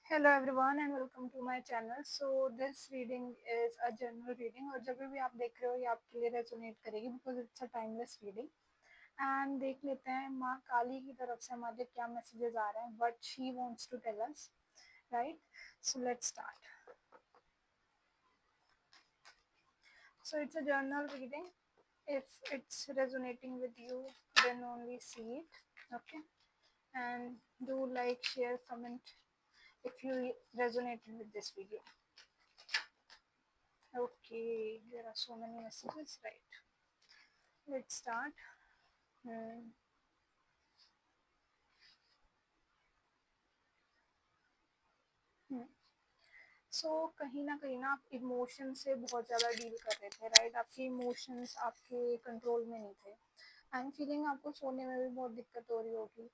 Hello everyone and welcome to my channel. So this reading is a general reading और जब भी आप देख रहे हो ये आपके लिए रेजोनेट करेगी because it's a timeless reading. And देख लेते हैं माँ काली की तरफ से हमारे क्या मैसेजेस आ रहे हैं, what she wants to tell us, right? So let's start. So it's a general reading. If it's resonating with you, then only see it. Okay, and do like, share, comment if you resonated with this video. Okay, there are so many messages, right? Let's start. Hmm. Hmm. सो कहीं ना आप emotion से बहुत ज़्यादा deal कर रहे थे, right? आपके इमोशंस आपके कंट्रोल में नहीं थे। आई एम फीलिंग आपको सोने में भी बहुत दिक्कत हो रही होगी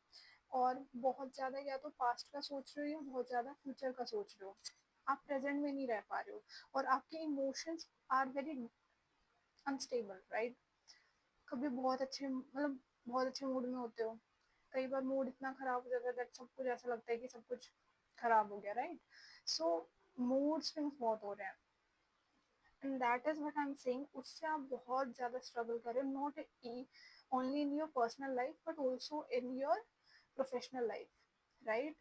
और बहुत ज़्यादा या तो पास्ट का सोच रहे हो या बहुत ज़्यादा फ्यूचर का सोच रहे हो। आप प्रेजेंट में नहीं रह पा रहे हो और आपके emotions are very unstable, right? कभी बहुत अच्छे मतलब बहुत अच्छे मूड में होते हो, कई बार मूड इतना खराब हो जाता है दैट सब कुछ ऐसा लगता है कि सब कुछ खराब हो गया, राइट? सो मूड स्विंग्स बहुत हो रहे हैं and that is what I am saying. उससे आप बहुत ज़्यादा स्ट्रगल कर रहे हो, not only in your personal life but also in your professional life, right?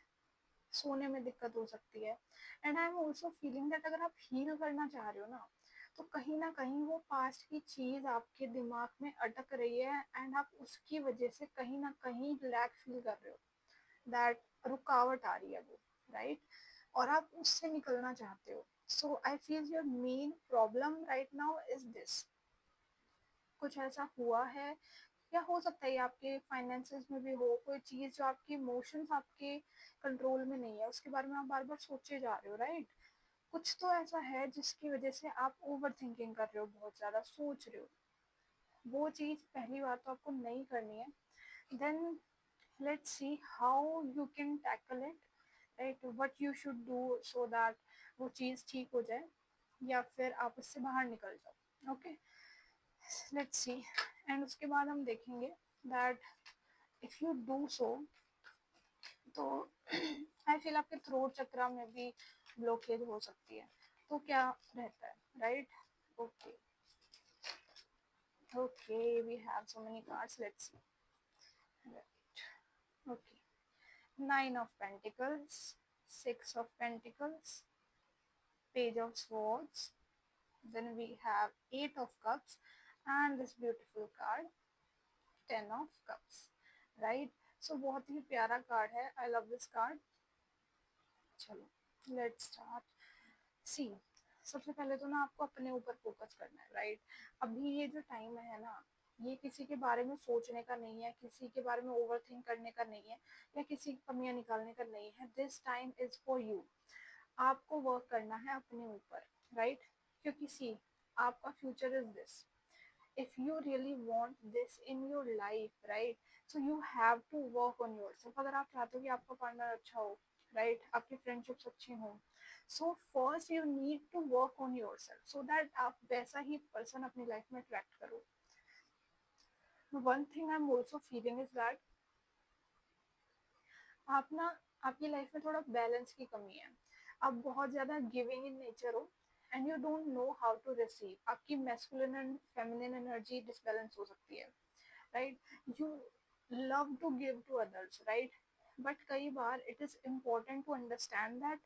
सोने में दिक्कत हो सकती है and I am also feeling that अगर आप हील करना चाह रहे हो तो कहीं ना कहीं वो पास्ट की चीज़ आपके दिमाग में अटक रही है एंड आप उसकी वजह से कहीं ना कहीं लैक फील कर रहे हो, दैट रुकावट आ रही है वो, राइट? और आप उससे निकलना चाहते हो। So I feel your main problem right now is this. कुछ ऐसा हुआ है या हो सकता है ये आपके फाइनेंसेस में भी हो, कोई चीज़ जो आपकी इमोशंस आपके कंट्रोल में नहीं है उसके बारे में आप बार बार सोचे जा रहे हो, राइट? कुछ तो ऐसा है जिसकी वजह से आप ओवर थिंकिंग कर रहे हो, बहुत ज़्यादा सोच रहे हो। वो चीज़ पहली बात तो आपको नहीं करनी है। Then let's see how you can tackle it, right? What you should do so that वो चीज़ ठीक हो जाए या फिर आप उससे बाहर निकल जाओ। Okay, let's see. एंड उसके बाद हम देखेंगे that if you do so तो आई फील आपके थ्रोट चक्रा में भी ब्लॉकेज हो सकती है। तो क्या रहता है, right? Okay, okay, we have so many cards. Let's see. Right. Okay. Nine of Pentacles, Six of Pentacles, Page of Swords. Then we have Eight of Cups, and this beautiful card, Ten of Cups. Right. So बहुत ही प्यारा card है. I love this card. चलो, let's start. सी, सबसे पहले तो ना आपको अपने ऊपर फोकस करना है, राइट? अभी ये जो टाइम है ना, ये किसी के बारे में सोचने का नहीं है, किसी के बारे में ओवर थिंक करने का नहीं है या किसी की कमियां निकालने का नहीं है। This time is for you. आपको वर्क करना है अपने ऊपर, राइट? क्योंकि सी, आपका future is this. if you really want this in your life, right, so you have to work on yourself. अगर आप चाहते हो कि आपका पार्टनर अच्छा हो, राइट, आपकी फ्रेंडशिप्स अच्छी हों, so first you need to work on yourself so that आप वैसा ही पर्सन अपनी लाइफ में अट्रैक्ट करो। One thing I am also feeling is that आप ना, आपकी लाइफ में थोड़ा बैलेंस की कमी है। आप बहुत ज़्यादा गिविंग इन नेचर हो and you don't know how to receive. आपकी masculine and feminine energy disbalance हो सकती है, right? You love to give to others, right? But कई बार it is important to understand that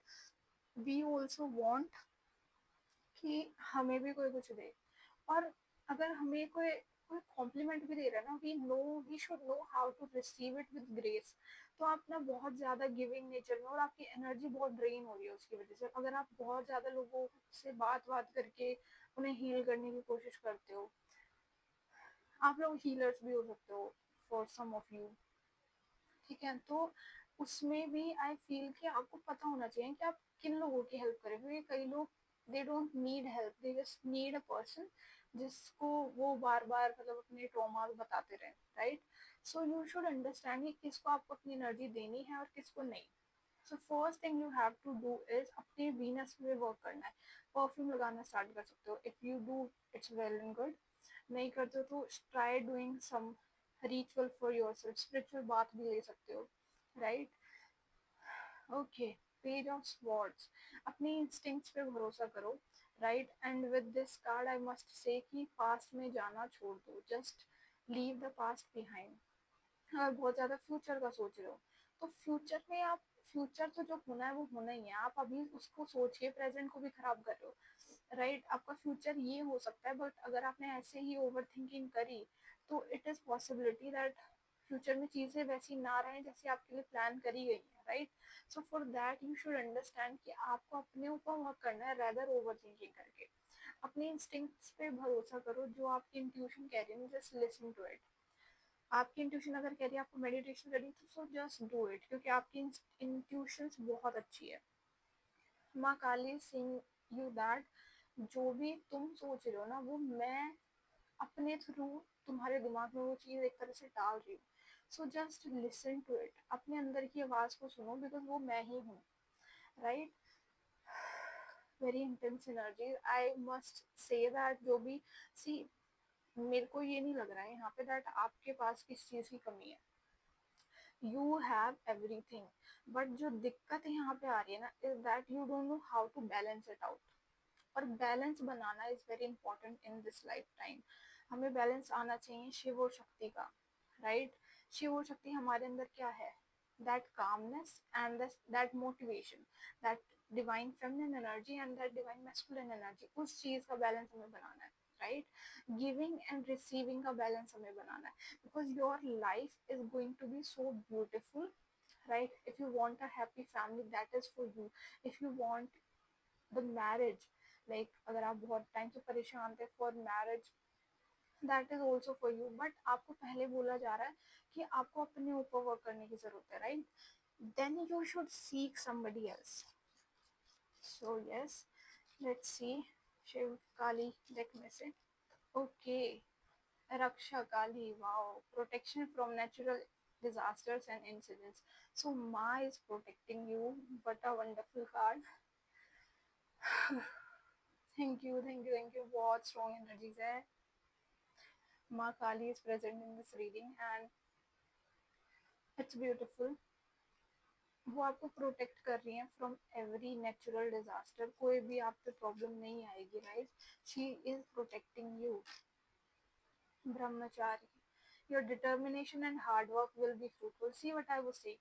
we also want कि हमें भी कोई कुछ दे। और अगर हमें कोई कोई कॉम्प्लीमेंट भी दे रहा है ना, we should know how to receive it with grace. तो आप ना बहुत ज़्यादा गिविंग नेचर में और आपकी एनर्जी बहुत ड्रेन हो रही है उसकी वजह से। अगर आप बहुत ज़्यादा लोगों से बात करके उन्हें हील करने की कोशिश करते हो, आप लोग हीलर्स भी हो सकते हो फॉर सम ऑफ यू, ठीक है? तो उसमें भी आई फील कि आपको पता होना चाहिए कि आप किन लोगों की हेल्प करें, क्योंकि कई लोग they don't need help, they just need a person जिसको वो बार बार मतलब अपने ट्रॉमा बताते रहे, right? So you should understand कि किसको आपको अपनी एनर्जी देनी है और किसको नहीं। So first thing you have to do is अपने वीनस पे वर्क करना है। परफ्यूम लगाना स्टार्ट कर सकते हो if you do, it's well and good. नहीं करते हो तो try doing some ritual for yourself, spiritual बात भी ले सकते हो, right? Okay, page of swords, अपने इंस्टिंक्ट्स पे भरोसा करो, right. And with this card I must say कि पास्ट में जाना छोड़ दो, just leave the past behind. अगर बहुत ज़्यादा फ्यूचर का सोच रहे हो तो फ्यूचर में आप, फ्यूचर तो जो होना है वो होना ही है, आप अभी उसको सोच के प्रेजेंट को भी खराब कर रहे हो, राइट। आपका फ्यूचर ये हो सकता है, बट अगर आपने ऐसे ही ओवर थिंकिंग करी तो it is possibility that future में चीज़ें वैसी ना रहें जैसी आपके लिए प्लान करी गई हैं, right. So for that you should understand कि आपको अपने ऊपर वर्क करना है रेदर ओवर थिंकिंग करके। अपने इंस्टिंक्ट्स पे भरोसा करो, जो आपकी इंट्यूशन कह रही है जस्ट लिसन टू इट। आपकी इंट्यूशन अगर कह रही है आपको मेडिटेशन करनी तो सो जस्ट डू इट, क्योंकि आपकी इंट्यूशन बहुत अच्छी है। माँ काली सिंह यू दैट जो भी तुम सोच रहे हो ना वो मैं अपने थ्रू तुम्हारे दिमाग में वो चीज़ एक तरह से डाल रही हूँ। So just listen to it, अपने अंदर की आवाज़ को सुनो, बिकॉज वो मैं ही हूँ, right. Very intense energy, I must say that जो भी सी, मेरे को ये नहीं लग रहा है यहाँ पे दैट आपके पास किस चीज़ की कमी है। यू हैव एवरीथिंग, बट जो दिक्कत यहाँ पे आ रही है ना is that you don't know how to balance it out. और बैलेंस बनाना is very important in this life time. हमें बैलेंस आना चाहिए शिव और शक्ति का, राइट। शिव और शक्ति हमारे अंदर क्या है, that calmness and that motivation, that divine feminine energy and that divine masculine energy, उस चीज का बैलेंस हमें बनाना है, राइट। गिविंग एंड रिसीविंग का बैलेंस हमें बनाना है, because your life is going to be so beautiful, right? If you want a happy family, that is for you. If you want the marriage, like अगर आप बहुत time से परेशान थे for marriage, that is also for you. But आपको पहले बोला जा रहा है कि आपको अपने ऊपर वर्क करने की जरूरत है, right. Then you should seek somebody else. So yes, let's see Shiv Kali deck में से। Okay, Raksha Kali, wow, protection from natural disasters and incidents. So Ma is protecting you. What a wonderful card. Thank you thank you thank you, बहुत strong energies है। माँ Kali is present in this reading and it's beautiful. वो आपको protect कर रही हैं from every natural disaster, कोई भी आप पे प्रॉब्लम नहीं आएगी, right. She is protecting you. ब्रह्मचारी, your determination and hard work will be fruitful. See what I was saying,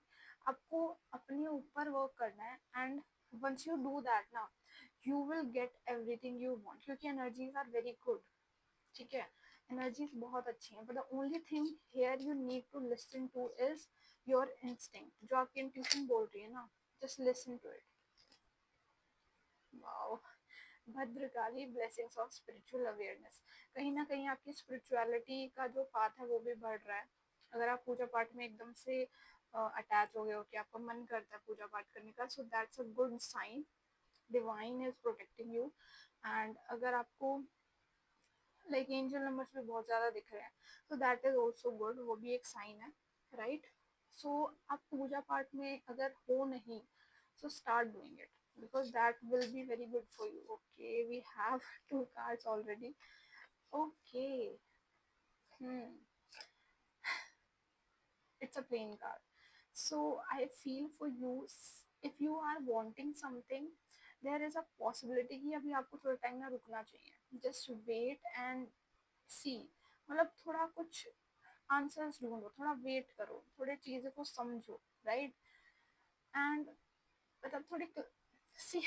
आपको अपने ऊपर वर्क करना है and once you do that ना you will get everything you want, क्योंकि एनर्जीज आर वेरी गुड, ठीक है। एनर्जीज बहुत अच्छी हैं, but the only thing here you need to listen to is your instinct, जो आपकी इंट्यूशन बोल रही है ना, just listen to it. Wow, Bhadrakali, blessings of spiritual awareness. कहीं ना कहीं आपकी स्पिरिचुअलिटी का जो पाथ है वो भी बढ़ रहा है। अगर आप पूजा पाठ में एकदम से अटैच हो गए हो कि आपका मन करता है पूजा पाठ करने का, so that's a good sign, divine is protecting you. And अगर आपको लाइक एंजल नंबर्स भी बहुत ज़्यादा दिख रहे हैं तो दैट इज ऑल्सो गुड, वो भी एक साइन है, राइट। सो आप पूजा पाठ में अगर हो नहीं so start doing it because that will be very good for you. Okay, we have two cards already. Okay, hmm, it's a plain card. So I feel for you, if you are wanting something, there is a possibility कि अभी आपको थोड़ा time ना रुकना चाहिए, just wait and see। मतलब थोड़ा कुछ आंसर्स ढूंढो, थोड़ा वेट करो, थोड़े चीज़ों को समझो, राइट। एंड मतलब थोड़ी सी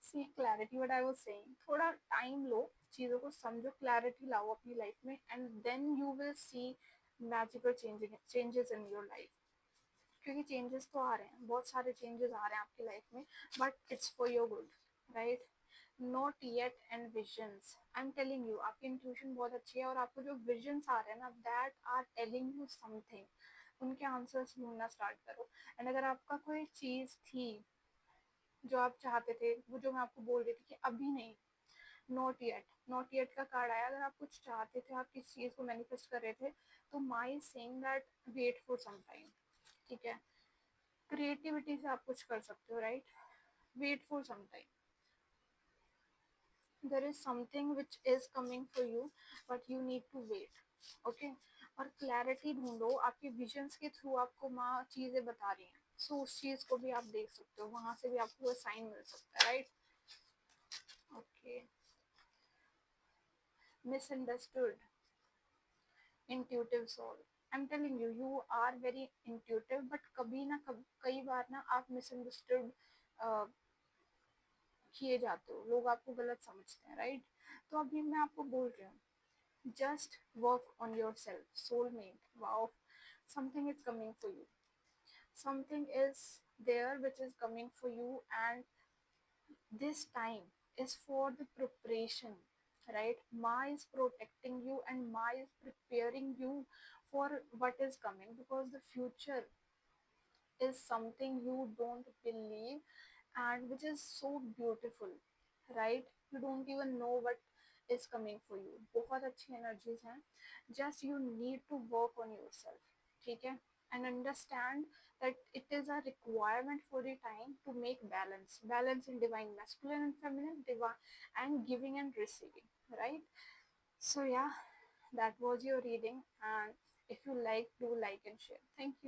सी clarity, what I was saying, थोड़ा टाइम लो, चीज़ों को समझो, क्लैरिटी लाओ अपनी लाइफ में and then you will see magical changes in your life. क्योंकि चेंजेस तो आ रहे हैं, बहुत सारे चेंजेस आ रहे हैं आपकी लाइफ में, but it's for your good, right. Not yet and visions, I am telling you, आपकी इंट्यूशन बहुत अच्छी है और आपको जो विजन्स आ रहे हैं ना that are telling you something, उनके आंसर्स ढूंढना स्टार्ट करो। एंड अगर आपका कोई चीज़ थी जो आप चाहते थे, वो जो मैं आपको बोल रही थी कि अभी नहीं, नॉट येट, नॉट येट का कार्ड आया। अगर आप कुछ चाहते थे, आप किस चीज़ को मैनिफेस्ट कर रहे थे, तो my saying that wait for some time, ठीक है। क्रिएटिविटी से आप कुछ कर सकते हो, right. Wait for some time, there is something which is coming for you but you need to wait, okay. और क्लैरिटी ढूंढो, आपके विजन्स के थ्रू आपको माँ चीज़ें बता रही हैं, सो उस चीज को भी आप देख सकते हो, वहां से भी आपको साइन मिल सकता है, right? Okay, misunderstood, intuitive soul. I am telling you, you are very intuitive, but कभी ना कभी, कई बार ना आप मिसअंडरस्टूड किए जाते हो, लोग आपको गलत समझते हैं, राइट? तो अभी मैं आपको बोल रही हूँ, just work on your self, soulmate, wow, something is coming for you, something is there which is coming for you, and this time is for the preparation, right? Ma is protecting you and Ma is preparing you for what is coming, because the future is something you don't believe and which is so beautiful, right? You don't even know what is coming for you. बहुत अच्छी energies हैं, just you need to work on yourself, ठीक है? And understand that it is a requirement for the time to make balance in divine masculine and feminine, divine and giving and receiving, right? So yeah, that was your reading, and if you like, do like and share. Thank you.